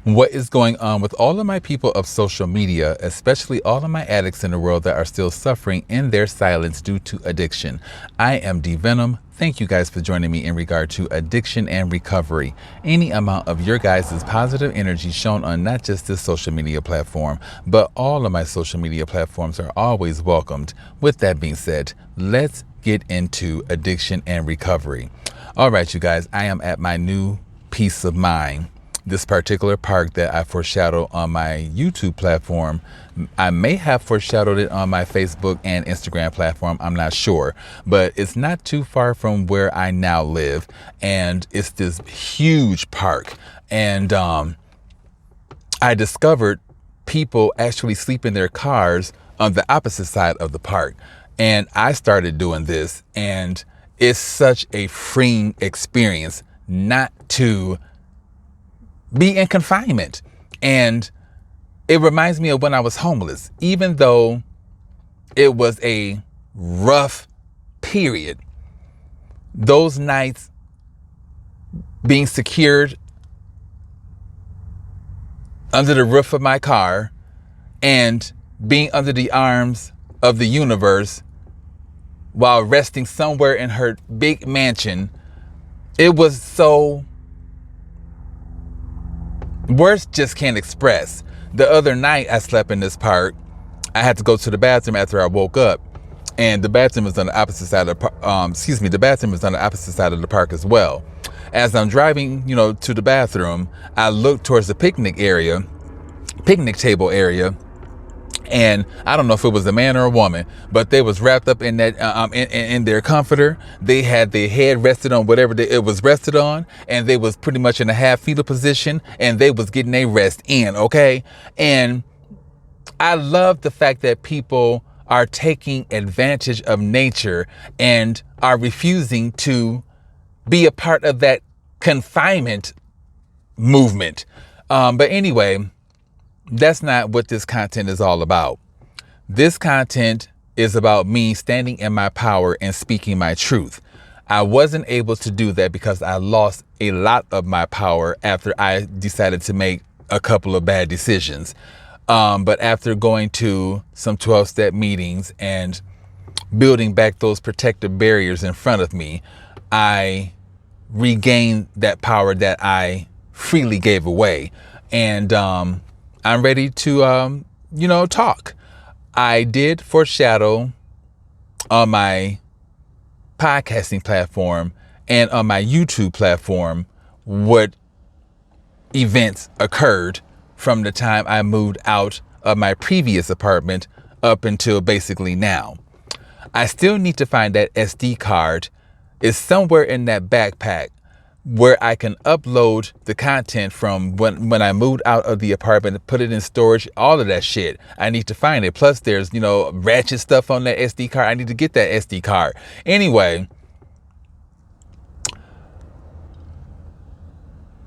What is going on with all of my people of social media, especially all of my addicts in the world that are still suffering in their silence due to addiction? I am D Venom. Thank you guys for joining me in regard to addiction and recovery. Any amount of your guys' positive energy shown on not just this social media platform, but all of my social media platforms are always welcomed. With that being said, let's get into addiction and recovery. All right, you guys, I am at my new peace of mind. This particular park that I foreshadowed on my YouTube platform, I may have foreshadowed it on my Facebook and Instagram platform, I'm not sure, but it's not too far from where I now live, and it's this huge park. And I discovered people actually sleep in their cars on the opposite side of the park, and I started doing this, and it's such a freeing experience not to be in confinement. And it reminds me of when I was homeless. Even though it was a rough period, those nights being secured under the roof of my car and being under the arms of the universe while resting somewhere in her big mansion, it was so, words just can't express. The other night I slept in this park. I had to go to the bathroom after I woke up, and the bathroom was on the opposite side of the the bathroom was on the opposite side of the park as well. As I'm driving, to the bathroom, I looked towards the picnic table area, and I don't know if it was a man or a woman, but they was wrapped up in that in their comforter. They had their head rested on whatever it was rested on, and they was pretty much in a half fetal position, and they was getting a rest in, okay? And I love the fact that people are taking advantage of nature and are refusing to be a part of that confinement movement. But anyway, that's not what this content is all about. This content is about me standing in my power and speaking my truth. I wasn't able to do that because I lost a lot of my power after I decided to make a couple of bad decisions. But after going to some 12-step meetings and building back those protective barriers in front of me, I regained that power that I freely gave away. And I'm ready to, talk. I did foreshadow on my podcasting platform and on my YouTube platform what events occurred from the time I moved out of my previous apartment up until basically now. I still need to find that SD card. It's somewhere in that backpack where I can upload the content from when I moved out of the apartment, put it in storage, all of that shit. I need to find it. Plus there's, ratchet stuff on that SD card. I need to get that SD card. Anyway,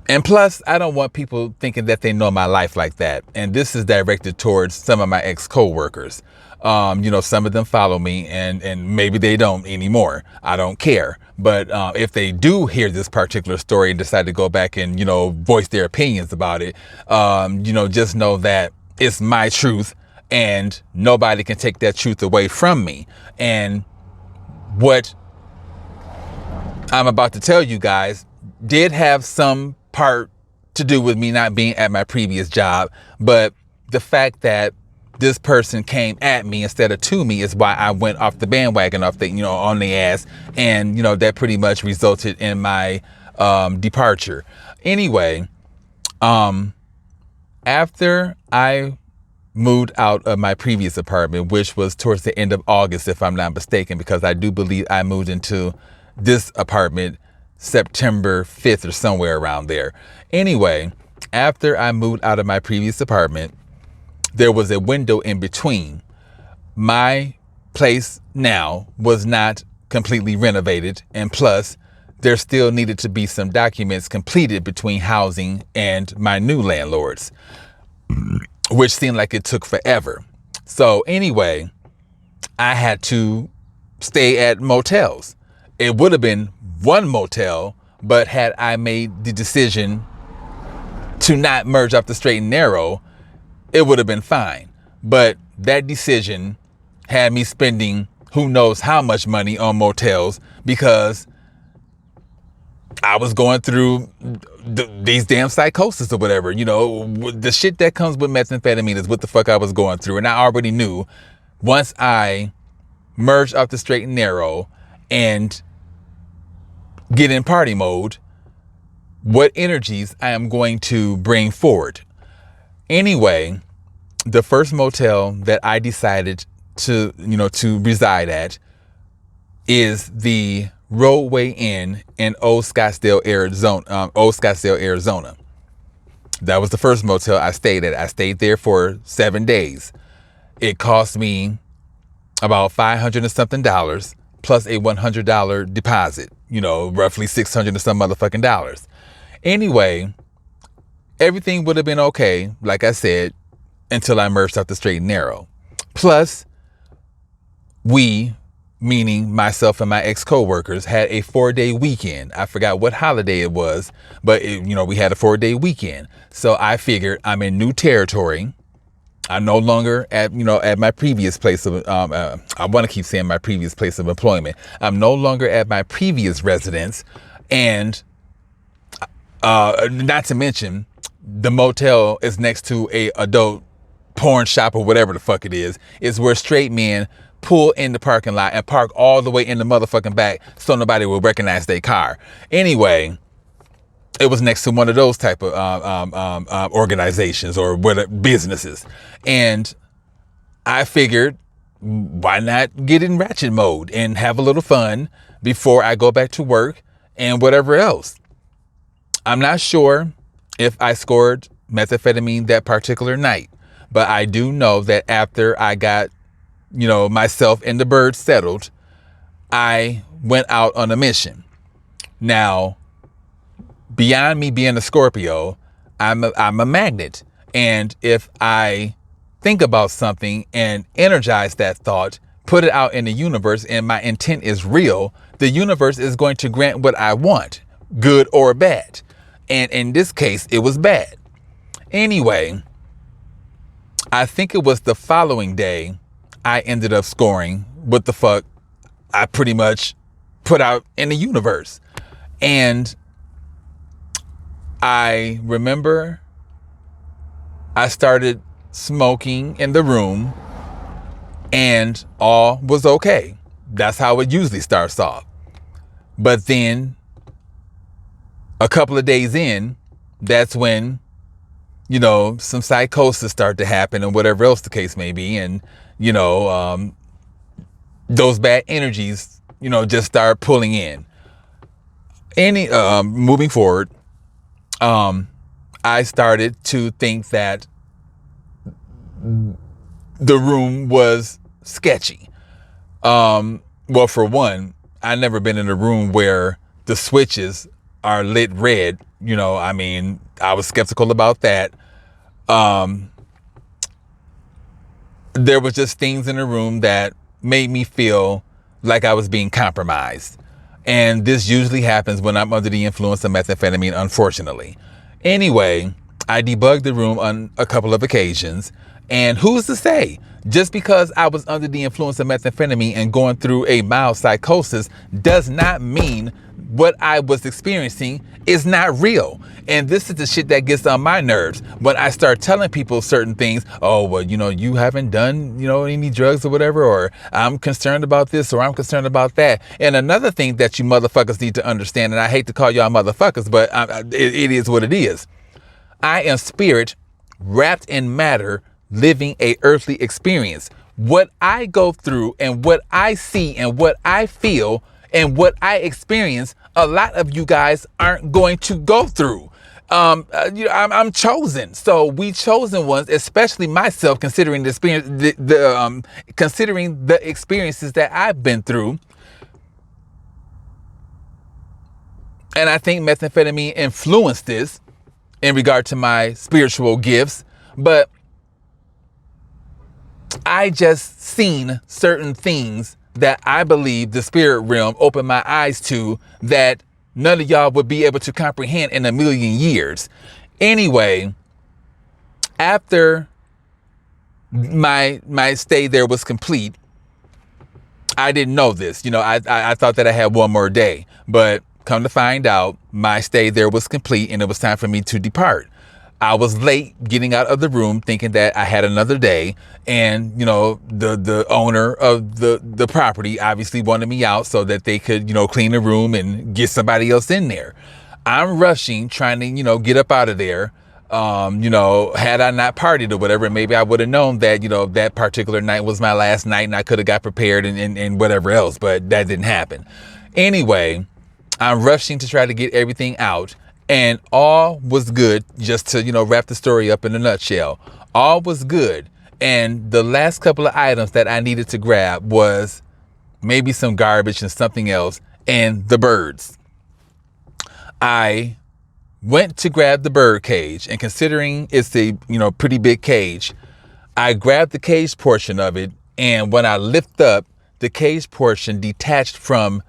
and plus, I don't want people thinking that they know my life like that. And this is directed towards some of my ex-co-workers. Some of them follow me and maybe they don't anymore. I don't care. But if they do hear this particular story and decide to go back and, voice their opinions about it, just know that it's my truth and nobody can take that truth away from me. And what I'm about to tell you guys did have some part to do with me not being at my previous job, but the fact that this person came at me instead of to me is why I went off the bandwagon, on the ass, and that pretty much resulted in my departure. Anyway, after I moved out of my previous apartment, which was towards the end of August, if I'm not mistaken, because I do believe I moved into this apartment September 5th or somewhere around there. Anyway, after I moved out of my previous apartment, there was a window in between. My place now was not completely renovated, and plus there still needed to be some documents completed between housing and my new landlords, which seemed like it took forever. So anyway, I had to stay at motels. It would have been one motel, but had I made the decision to not merge up the straight and narrow, it would have been fine. But that decision had me spending who knows how much money on motels because I was going through these damn psychosis or whatever. You know, the shit that comes with methamphetamine is what the fuck I was going through. And I already knew once I merged up the straight and narrow and get in party mode, what energies I am going to bring forward. Anyway, the first motel that I decided to reside at is the Roadway Inn in Old Scottsdale, Arizona. That was the first motel I stayed at. I stayed there for 7 days. It cost me about $500 and something plus a $100 deposit, roughly $600 and some motherfucking dollars. Anyway, everything would have been okay, like I said, until I merged up the straight and narrow. Plus, we, meaning myself and my ex-co-workers, had a 4-day weekend. I forgot what holiday it was, but we had a 4-day weekend. So I figured I'm in new territory. I'm no longer at my previous place of, I want to keep saying my previous place of employment. I'm no longer at my previous residence. And not to mention, the motel is next to a adult porn shop or whatever the fuck it is. It's where straight men pull in the parking lot and park all the way in the motherfucking back so nobody will recognize their car. Anyway, it was next to one of those type of organizations or businesses. And I figured, why not get in ratchet mode and have a little fun before I go back to work and whatever else. I'm not sure if I scored methamphetamine that particular night, but I do know that after I got, myself and the bird settled, I went out on a mission. Now, beyond me being a Scorpio, I'm a magnet. And if I think about something and energize that thought, put it out in the universe, and my intent is real, the universe is going to grant what I want, good or bad. And in this case, it was bad. Anyway, I think it was the following day I ended up scoring what the fuck I pretty much put out in the universe. And I remember I started smoking in the room and all was okay. That's how it usually starts off. But then a couple of days in, that's when, some psychosis start to happen and whatever else the case may be. And, those bad energies, just start pulling in. Moving forward, I started to think that the room was sketchy. Well, for one, I've never been in a room where the switches are lit red. I was skeptical about that. There was just things in the room that made me feel like I was being compromised. And this usually happens when I'm under the influence of methamphetamine, unfortunately. Anyway, I debugged the room on a couple of occasions. And who's to say, just because I was under the influence of methamphetamine and going through a mild psychosis does not mean what I was experiencing is not real. And this is the shit that gets on my nerves when I start telling people certain things. Oh, well, you haven't done, any drugs or whatever, or I'm concerned about this or I'm concerned about that. And another thing that you motherfuckers need to understand, and I hate to call y'all motherfuckers, but it is what it is. I am spirit wrapped in matter, living a earthly experience. What I go through and what I see and what I feel and what I experience, a lot of you guys aren't going to go through. I'm chosen. So we chosen ones, especially myself, considering the experience, considering the experiences that I've been through. And I think methamphetamine influenced this in regard to my spiritual gifts, but I just seen certain things that I believe the spirit realm opened my eyes to that none of y'all would be able to comprehend in a million years. Anyway, after my stay there was complete, I didn't know this. I thought that I had one more day, but come to find out, my stay there was complete and it was time for me to depart. I was late getting out of the room thinking that I had another day. And, the owner of the property obviously wanted me out so that they could, clean the room and get somebody else in there. I'm rushing, trying to, get up out of there. Had I not partied or whatever, maybe I would have known that, that particular night was my last night and I could have got prepared and whatever else, but that didn't happen. Anyway, I'm rushing to try to get everything out. And all was good, just to, wrap the story up in a nutshell. All was good. And the last couple of items that I needed to grab was maybe some garbage and something else and the birds. I went to grab the bird cage, and considering it's a, pretty big cage, I grabbed the cage portion of it. And when I lift up, the cage portion detached from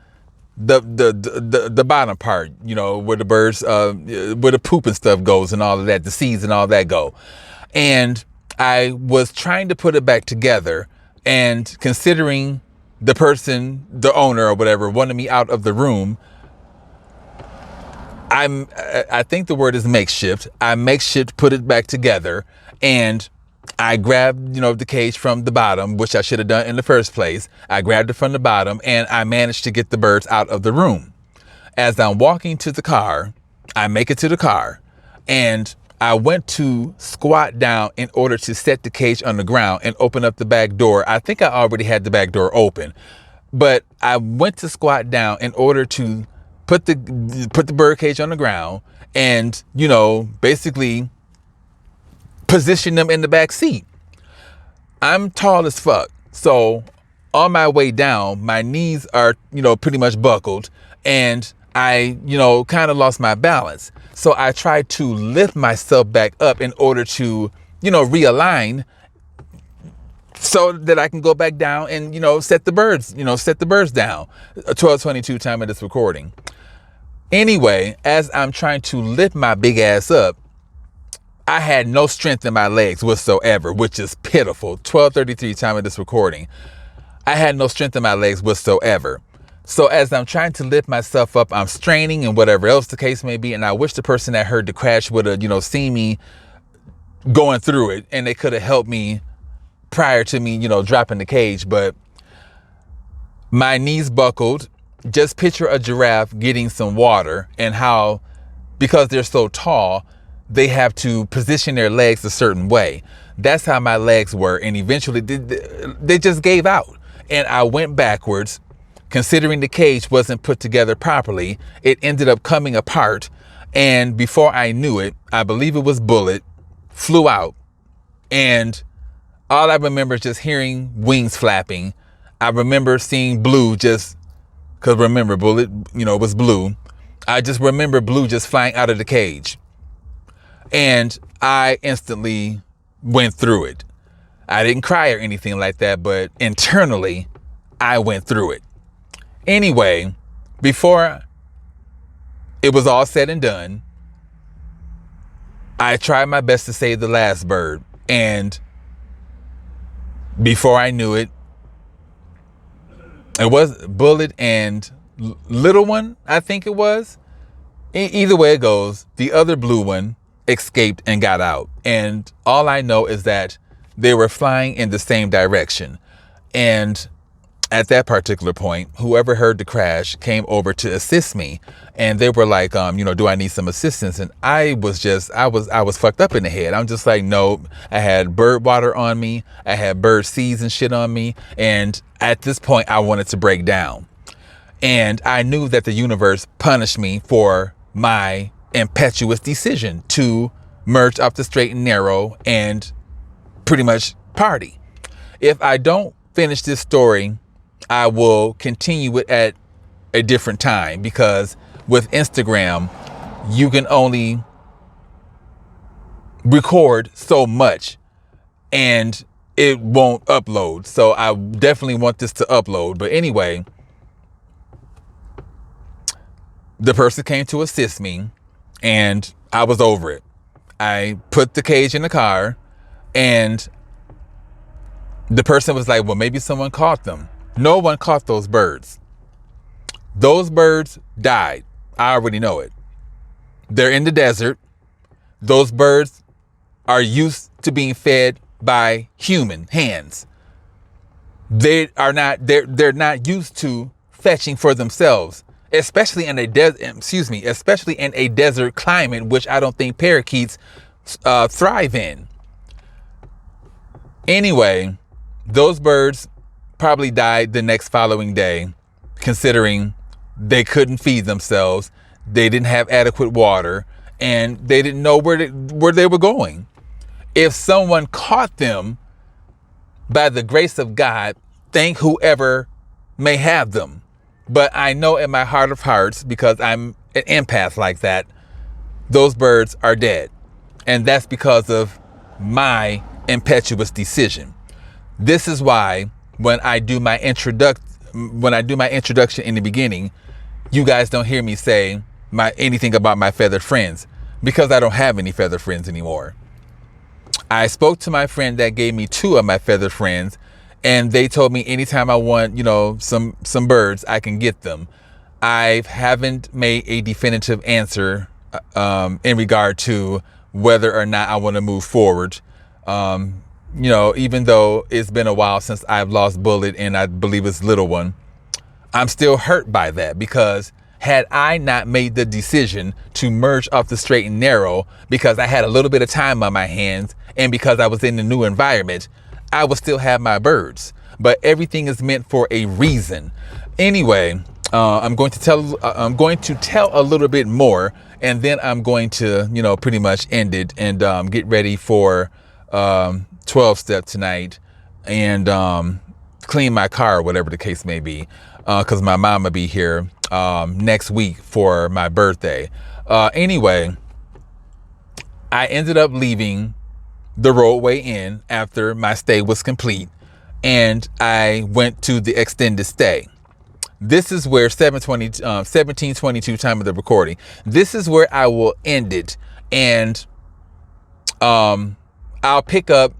the bottom part, where the birds, where the poop and stuff goes and all of that, the seeds and all that go. And I was trying to put it back together, and considering the person, the owner or whatever, wanted me out of the room, I think the word is makeshift. I makeshift put it back together, and I grabbed, the cage from the bottom, which I should have done in the first place. I grabbed it from the bottom and I managed to get the birds out of the room. As I'm walking to the car, I make it to the car and I went to squat down in order to set the cage on the ground and open up the back door. I think I already had the back door open, but I went to squat down in order to put the bird cage on the ground and, basically position them in the back seat. I'm tall as fuck. So on my way down, my knees are, pretty much buckled, and I, kind of lost my balance. So I tried to lift myself back up in order to, realign so that I can go back down and, set the birds down. 12:22 time of this recording. Anyway, as I'm trying to lift my big ass up, I had no strength in my legs whatsoever, which is pitiful. 12:33 time of this recording. I had no strength in my legs whatsoever. So as I'm trying to lift myself up, I'm straining and whatever else the case may be. And I wish the person that heard the crash would have, seen me going through it, and they could have helped me prior to me, dropping the cage. But my knees buckled. Just picture a giraffe getting some water, and how, because they're so tall, they have to position their legs a certain way. That's how my legs were. And eventually they just gave out. And I went backwards. Considering the cage wasn't put together properly, it ended up coming apart. And before I knew it, I believe it was Bullet, flew out. And all I remember is just hearing wings flapping. I remember seeing Blue because remember, Bullet, was Blue. I just remember Blue just flying out of the cage. And I instantly went through it. I didn't cry or anything like that, but internally, I went through it. Anyway, before it was all said and done, I tried my best to save the last bird. And before I knew it, it was Bullet and Little One, I think it was. Either way it goes, the other blue one escaped and got out. And all I know is that they were flying in the same direction. And at that particular point, whoever heard the crash came over to assist me. And they were like, do I need some assistance? And I was fucked up in the head. I'm just like, no, I had bird water on me. I had bird seeds and shit on me. And at this point, I wanted to break down. And I knew that the universe punished me for my impetuous decision to merge up the straight and narrow and pretty much party. If I don't finish this story, I will continue it at a different time, because with Instagram, you can only record so much and it won't upload. So I definitely want this to upload. But anyway, the person came to assist me and I was over it. I put the cage in the car, and the person was like, well, maybe someone caught them. No one caught those birds. Those birds died. I already know it. They're in the desert. Those birds are used to being fed by human hands. They're not used to fetching for themselves, especially in a desert climate, which I don't think parakeets thrive in. Anyway, those birds probably died the next following day, considering they couldn't feed themselves, they didn't have adequate water, and they didn't know where they were going. If someone caught them, by the grace of God, thank whoever may have them. But I know in my heart of hearts, because I'm an empath like that, those birds are dead. And that's because of my impetuous decision. This is why when I do my introduction in the beginning, you guys don't hear me say anything about my feathered friends, because I don't have any feathered friends anymore. I spoke to my friend that gave me 2 of my feathered friends, and they told me anytime I want, some birds, I can get them. I haven't made a definitive answer in regard to whether or not I want to move forward. Even though it's been a while since I've lost Bullet, and I believe it's little one, I'm still hurt by that, because had I not made the decision to merge off the straight and narrow, because I had a little bit of time on my hands and because I was in a new environment, I would still have my birds. But everything is meant for a reason. Anyway, I'm going to tell a little bit more, and then I'm going to, pretty much end it and get ready for 12-step tonight, and clean my car, or whatever the case may be, because my mom will be here next week for my birthday. Anyway, I ended up leaving the roadway inn after my stay was complete, and I went to the extended stay. This is where 17:22 time of the recording. This is where I will end it, and I'll pick up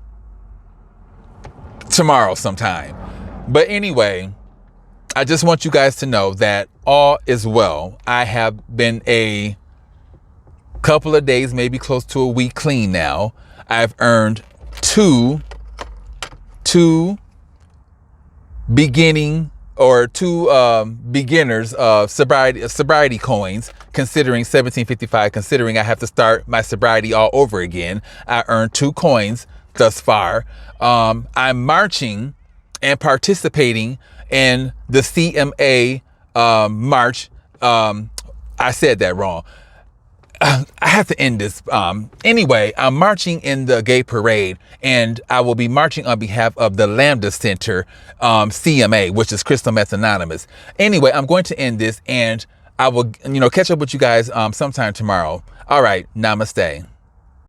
tomorrow sometime. But anyway, I just want you guys to know that all is well. I have been a couple of days, maybe close to a week clean now. I've earned two beginners sobriety coins, considering 1755, considering I have to start my sobriety all over again. I earned 2 coins thus far. I'm marching and participating in the CMA march. I said that wrong. I have to end this. Anyway, I'm marching in the gay parade, and I will be marching on behalf of the Lambda Center, CMA, which is Crystal Meth Anonymous. Anyway, I'm going to end this, and I will, catch up with you guys sometime tomorrow. All right. Namaste.